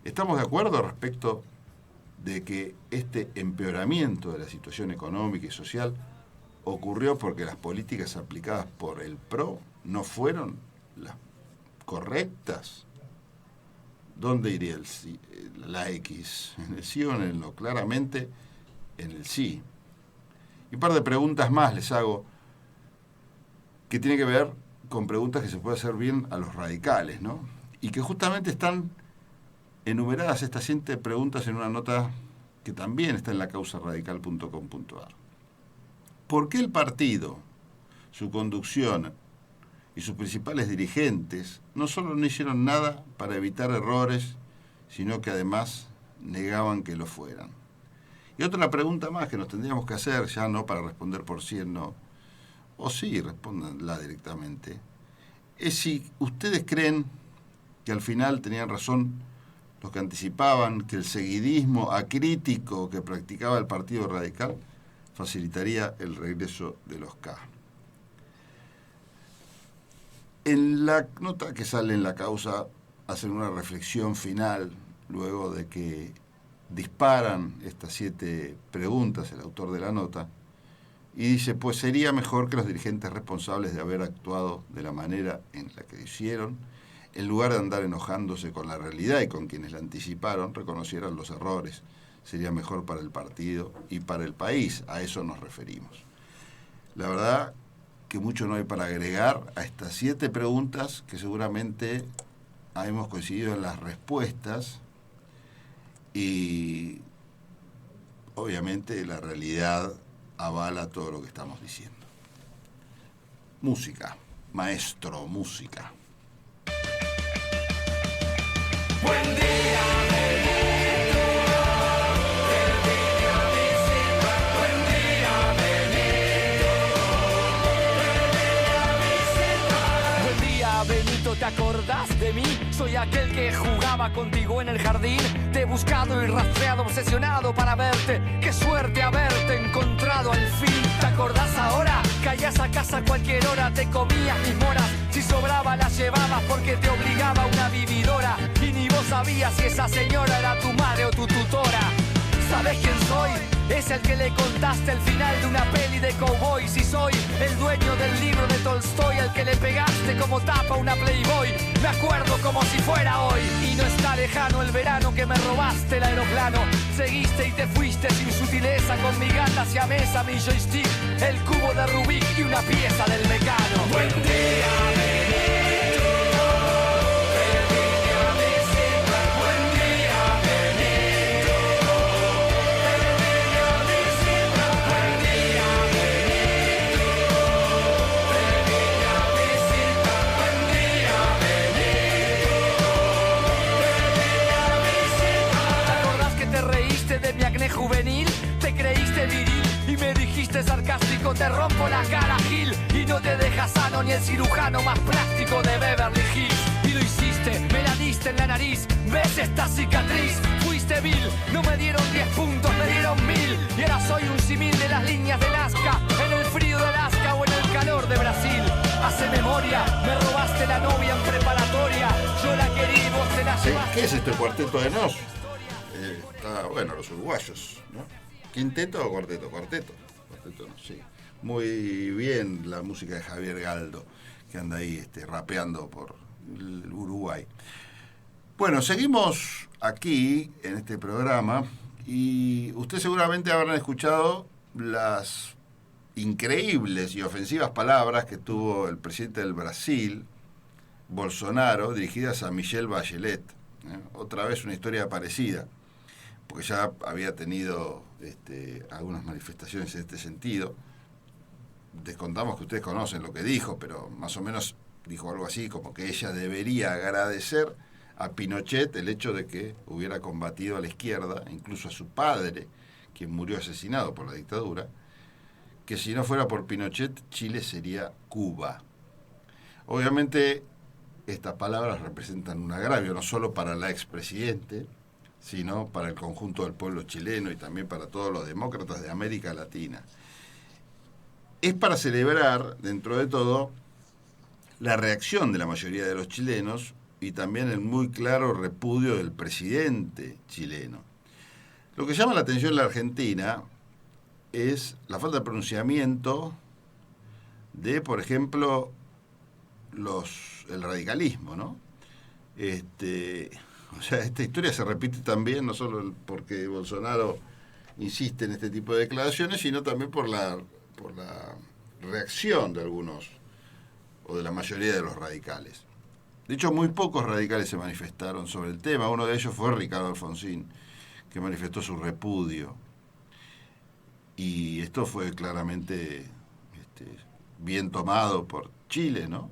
¿Estamos de acuerdo respecto de que este empeoramiento de la situación económica y social ocurrió porque las políticas aplicadas por el PRO no fueron las correctas. ¿Dónde iría el sí, la X? ¿En el sí o en el no? Claramente en el sí. Y un par de preguntas más les hago, que tienen que ver con preguntas que se puede hacer bien a los radicales, ¿no? Y que justamente están enumeradas estas 7 preguntas en una nota que también está en lacausaradical.com.ar. ¿Por qué el partido, su conducción y sus principales dirigentes no solo no hicieron nada para evitar errores, sino que además negaban que lo fueran? Y otra pregunta más que nos tendríamos que hacer, ya no para responder por sí o no, o sí, respóndanla directamente, es si ustedes creen que al final tenían razón los que anticipaban que el seguidismo acrítico que practicaba el Partido Radical facilitaría el regreso de los K. En la nota que sale en La Causa hacen una reflexión final luego de que disparan estas 7 preguntas el autor de la nota y dice, pues sería mejor que los dirigentes responsables de haber actuado de la manera en la que hicieron, en lugar de andar enojándose con la realidad y con quienes la anticiparon, reconocieran los errores. Sería mejor para el partido y para el país, a eso nos referimos. La verdad que mucho no hay para agregar a estas 7 preguntas que seguramente hemos coincidido en las respuestas y obviamente la realidad avala todo lo que estamos diciendo. Música, maestro, música. Buen día, Benito. Buen día, Benito. Buen día, Benito. ¿Te acordás de mí? Soy aquel que jugaba contigo en el jardín. Te he buscado y rastreado, obsesionado para verte. Qué suerte haberte encontrado al fin. ¿Te acordás ahora? Caías a casa a cualquier hora, te comías mis moras. Si sobraba las llevabas porque te obligaba una vividora. Y ni vos sabías si esa señora era tu madre o tu tutora. ¿Sabés quién soy? Es el que le contaste el final de una peli de cowboy. Si soy el dueño del libro de Tolstoy, al que le pegaste como tapa una Playboy. Me acuerdo como si fuera hoy. Y no está lejano el verano que me robaste el aeroplano. Seguiste y te fuiste sin sutileza, con mi gata siamesa, mi joystick, el cubo de Rubik y una pieza del Mecano. Buen día, Benito. De mi acné juvenil, te creíste viril y me dijiste sarcástico, te rompo la cara, Gil, y no te deja sano ni el cirujano más plástico de Beverly Hills. Y lo hiciste, me la diste en la nariz, ves esta cicatriz, fuiste vil, no me dieron 10 puntos, me dieron 1000, y ahora soy un símil de las líneas de Nazca, en el frío de Alaska o en el calor de Brasil. Hace memoria, me robaste la novia en preparatoria, yo la querí y vos te la llevaste. ¿Qué es este cuarteto de Nos? Bueno, los uruguayos, ¿no? ¿Quinteto o cuarteto? Cuarteto, no, sí. Muy bien la música de Javier Galdo, que anda ahí rapeando por el Uruguay. Bueno, seguimos aquí en este programa y ustedes seguramente habrán escuchado las increíbles y ofensivas palabras que tuvo el presidente del Brasil, Bolsonaro, dirigidas a Michelle Bachelet. Otra vez una historia parecida, porque ya había tenido algunas manifestaciones en este sentido. Descontamos que ustedes conocen lo que dijo, pero más o menos dijo algo así, como que ella debería agradecer a Pinochet el hecho de que hubiera combatido a la izquierda, incluso a su padre, quien murió asesinado por la dictadura, que si no fuera por Pinochet, Chile sería Cuba. Obviamente, estas palabras representan un agravio, no solo para la expresidente, sino para el conjunto del pueblo chileno y también para todos los demócratas de América Latina. Es para celebrar, dentro de todo, la reacción de la mayoría de los chilenos y también el muy claro repudio del presidente chileno. Lo que llama la atención en la Argentina es la falta de pronunciamiento de, por ejemplo, el radicalismo, ¿no? O sea, esta historia se repite también, no solo porque Bolsonaro insiste en este tipo de declaraciones, sino también por la reacción de algunos, o de la mayoría de los radicales. De hecho, muy pocos radicales se manifestaron sobre el tema. Uno de ellos fue Ricardo Alfonsín, que manifestó su repudio. Y esto fue claramente bien tomado por Chile, ¿no?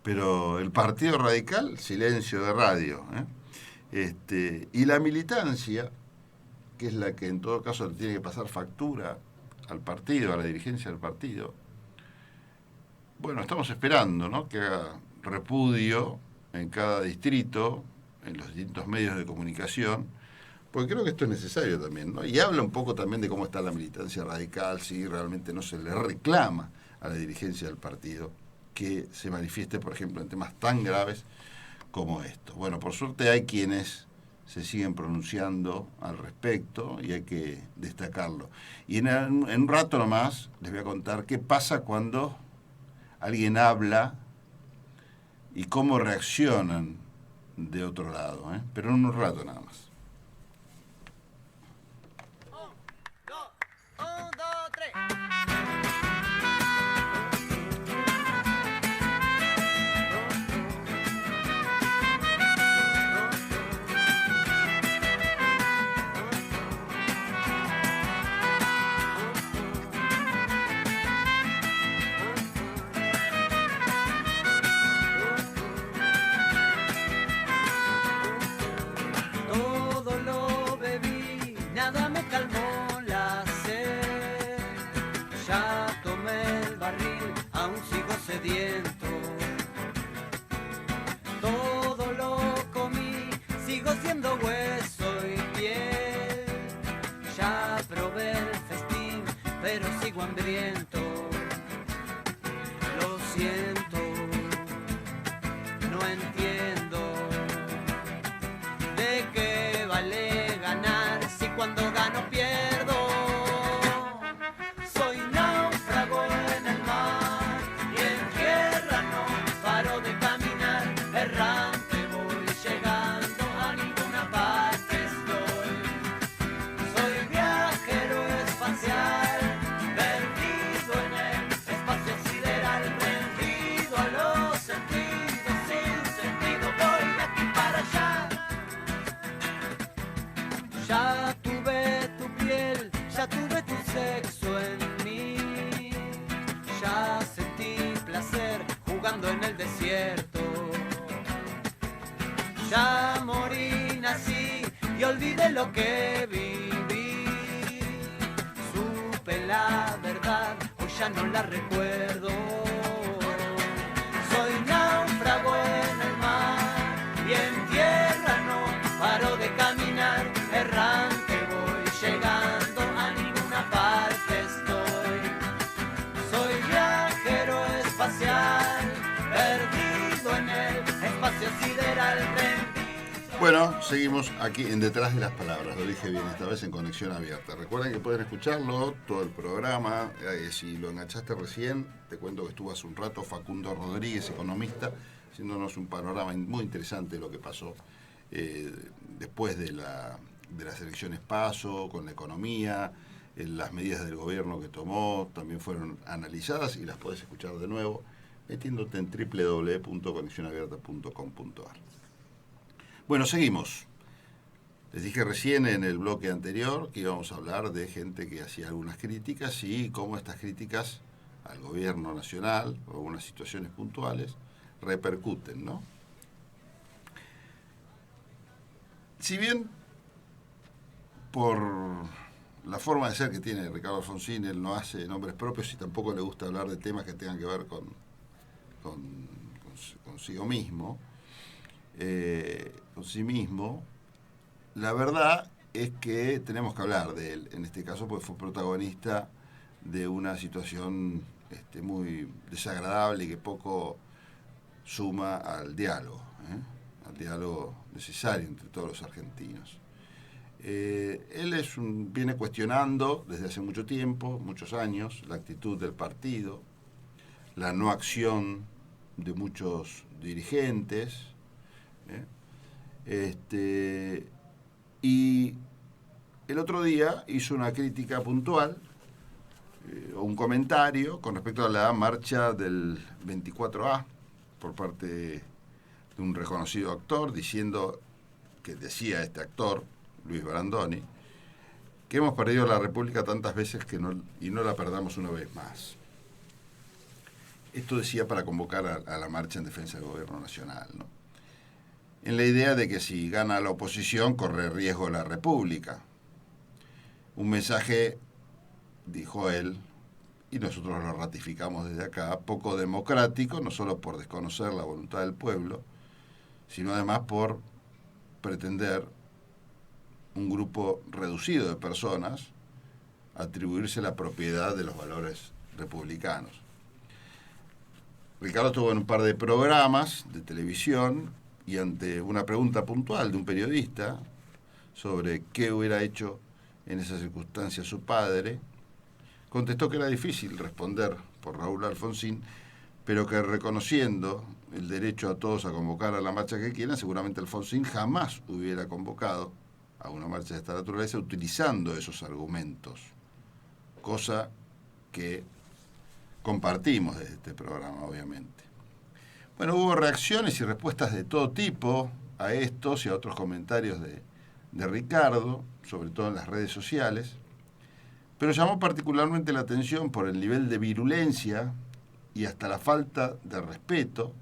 Pero el Partido Radical, silencio de radio, ¿eh? Y la militancia, que es la que en todo caso le tiene que pasar factura al partido, a la dirigencia del partido, bueno, estamos esperando, ¿no?, que haga repudio en cada distrito, en los distintos medios de comunicación, porque creo que esto es necesario también, ¿no? Y habla un poco también de cómo está la militancia radical, si realmente no se le reclama a la dirigencia del partido que se manifieste, por ejemplo, en temas tan graves como estos. Bueno, por suerte hay quienes se siguen pronunciando al respecto y hay que destacarlo. Y en un rato nomás les voy a contar qué pasa cuando alguien habla y cómo reaccionan de otro lado, ¿eh? Pero en un rato nada más. Todo lo comí, sigo siendo hueso y piel. Ya probé el festín, pero sigo hambriento. Lo siento, no entiendo de qué vale ganar si cuando gano pierdo. Soy náufrago en el mar y en tierra no paro de caminar. Errante voy llegando, a ninguna parte estoy. Soy viajero espacial, perdido en el espacio sideral, rendido a los sentidos, sin sentido voy de aquí para allá. Ya tuve tu piel, ya tuve tu sexo en mí. Ya sentí placer jugando en el desierto. Ya morí, nací y olvidé lo que viví. Supe la verdad, hoy ya no la recuerdo. Soy náufrago en el mar y en tierra no paro de caminar. Errante voy llegando, a ninguna parte estoy. Soy viajero espacial, perdido en el espacio sideral. Bueno, seguimos aquí en Detrás de las Palabras, lo dije bien esta vez en Conexión Abierta. Recuerden que pueden escucharlo, todo el programa, si lo enganchaste recién, te cuento que estuvo hace un rato Facundo Rodríguez, economista, haciéndonos un panorama muy interesante de lo que pasó después de las elecciones PASO, con la economía, las medidas del gobierno que tomó, también fueron analizadas y las podés escuchar de nuevo metiéndote en www.conexionabierta.com.ar. Bueno, seguimos. Les dije recién en el bloque anterior que íbamos a hablar de gente que hacía algunas críticas y cómo estas críticas al gobierno nacional o algunas situaciones puntuales repercuten, ¿no? Si bien por la forma de ser que tiene Ricardo Alfonsín, él no hace nombres propios y tampoco le gusta hablar de temas que tengan que ver consigo mismo, con sí mismo, la verdad es que tenemos que hablar de él, en este caso porque fue protagonista de una situación muy desagradable y que poco suma al diálogo necesario entre todos los argentinos. Él viene cuestionando desde hace mucho tiempo, muchos años, la actitud del partido, la no acción de muchos dirigentes, y el otro día hizo una crítica puntual o un comentario con respecto a la marcha del 24A por parte de un reconocido actor, diciendo que decía este actor, Luis Brandoni, que hemos perdido la República tantas veces y no la perdamos una vez más. Esto decía para convocar a la marcha en defensa del gobierno nacional, ¿no? En la idea de que si gana la oposición corre riesgo la República. Un mensaje, dijo él, y nosotros lo ratificamos desde acá, poco democrático, no solo por desconocer la voluntad del pueblo, sino además por pretender un grupo reducido de personas atribuirse la propiedad de los valores republicanos. Ricardo estuvo en un par de programas de televisión y ante una pregunta puntual de un periodista sobre qué hubiera hecho en esa circunstancia su padre, contestó que era difícil responder por Raúl Alfonsín, pero que reconociendo el derecho a todos a convocar a la marcha que quieran, seguramente Alfonsín jamás hubiera convocado a una marcha de esta naturaleza utilizando esos argumentos, cosa que compartimos desde este programa, obviamente. Bueno, hubo reacciones y respuestas de todo tipo a estos y a otros comentarios de Ricardo, sobre todo en las redes sociales, pero llamó particularmente la atención por el nivel de virulencia y hasta la falta de respeto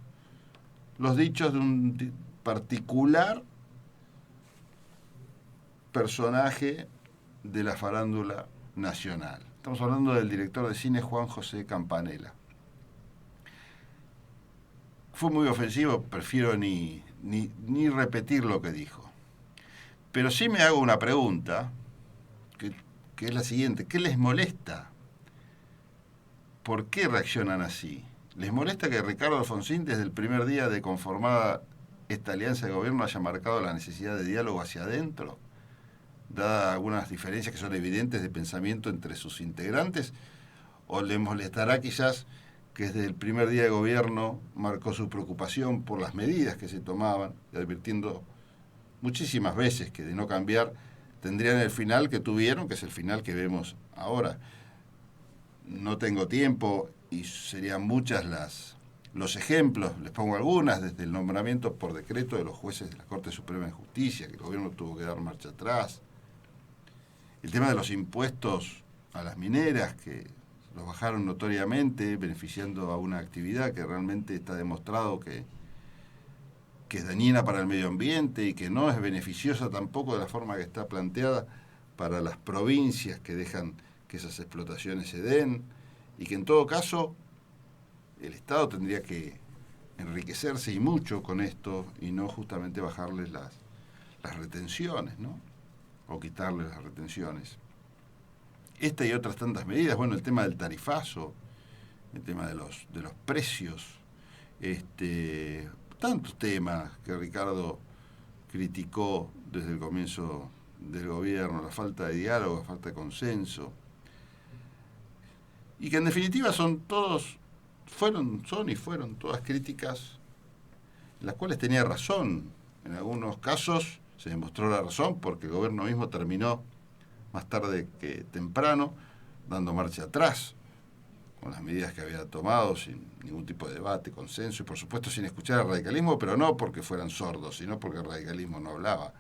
los dichos de un particular personaje de la farándula nacional. Estamos hablando del director de cine Juan José Campanella. Fue muy ofensivo, prefiero ni repetir lo que dijo. Pero sí me hago una pregunta, que es la siguiente. ¿Qué les molesta? ¿Por qué reaccionan así? ¿Les molesta que Ricardo Alfonsín, desde el primer día de conformada esta alianza de gobierno, haya marcado la necesidad de diálogo hacia adentro, dadas algunas diferencias que son evidentes de pensamiento entre sus integrantes? ¿O les molestará quizás que desde el primer día de gobierno marcó su preocupación por las medidas que se tomaban, advirtiendo muchísimas veces que de no cambiar tendrían el final que tuvieron, que es el final que vemos ahora? No tengo tiempo y serían muchas los ejemplos, les pongo algunas, desde el nombramiento por decreto de los jueces de la Corte Suprema de Justicia, que el gobierno tuvo que dar marcha atrás, el tema de los impuestos a las mineras, que los bajaron notoriamente, beneficiando a una actividad que realmente está demostrado que es dañina para el medio ambiente y que no es beneficiosa tampoco de la forma que está planteada para las provincias que dejan que esas explotaciones se den, y que en todo caso el Estado tendría que enriquecerse y mucho con esto y no justamente bajarles las retenciones, ¿no? O quitarles las retenciones. Esta y otras tantas medidas, bueno, el tema del tarifazo, el tema de los precios, tantos temas que Ricardo criticó desde el comienzo del gobierno, la falta de diálogo, la falta de consenso, y que en definitiva son y fueron todas críticas en las cuales tenía razón. En algunos casos se demostró la razón porque el gobierno mismo terminó más tarde que temprano dando marcha atrás con las medidas que había tomado sin ningún tipo de debate, consenso y por supuesto sin escuchar al radicalismo, pero no porque fueran sordos, sino porque el radicalismo no hablaba.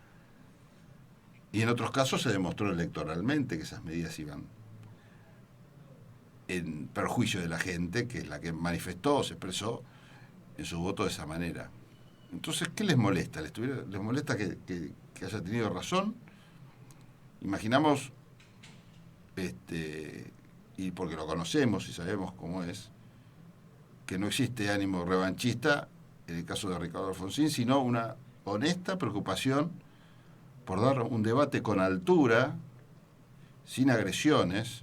Y en otros casos se demostró electoralmente que esas medidas iban en perjuicio de la gente, que es la que manifestó, se expresó en su voto de esa manera. Entonces, ¿qué les molesta? ¿Les molesta que haya tenido razón? Imaginamos, y porque lo conocemos y sabemos cómo es, que no existe ánimo revanchista en el caso de Ricardo Alfonsín, sino una honesta preocupación por dar un debate con altura, sin agresiones,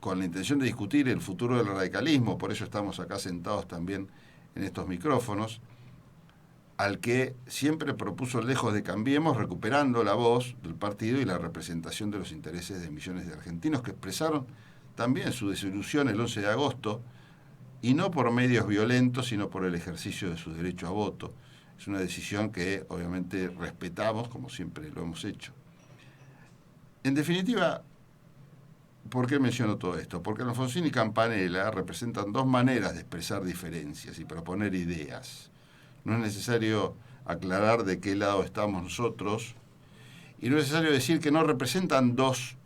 con la intención de discutir el futuro del radicalismo. Por eso estamos acá sentados también en estos micrófonos, al que siempre propuso lejos de Cambiemos, recuperando la voz del partido y la representación de los intereses de millones de argentinos que expresaron también su desilusión el 11 de agosto, y no por medios violentos, sino por el ejercicio de su derecho a voto. Es una decisión que obviamente respetamos, como siempre lo hemos hecho. En definitiva, ¿por qué menciono todo esto? Porque Alfonsín y Campanella representan dos maneras de expresar diferencias y proponer ideas. No es necesario aclarar de qué lado estamos nosotros, y no es necesario decir que no representan dos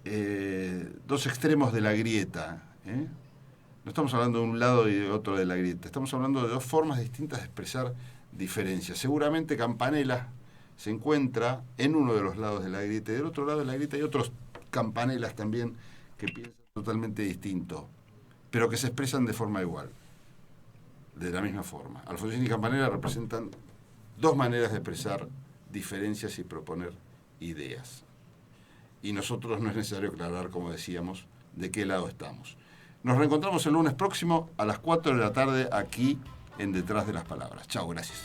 extremos de la grieta. No estamos hablando de un lado y de otro de la grieta, estamos hablando de dos formas distintas de expresar diferencias. Seguramente Campanella se encuentra en uno de los lados de la grieta, y del otro lado de la grieta hay otros Campanelas también que piensan totalmente distinto, pero que se expresan de forma igual, de la misma forma. Alfonsín y Campanella representan dos maneras de expresar diferencias y proponer ideas. Y nosotros no es necesario aclarar, como decíamos, de qué lado estamos. Nos reencontramos el lunes próximo a las 4 de la tarde aquí en Detrás de las Palabras. Chao, gracias.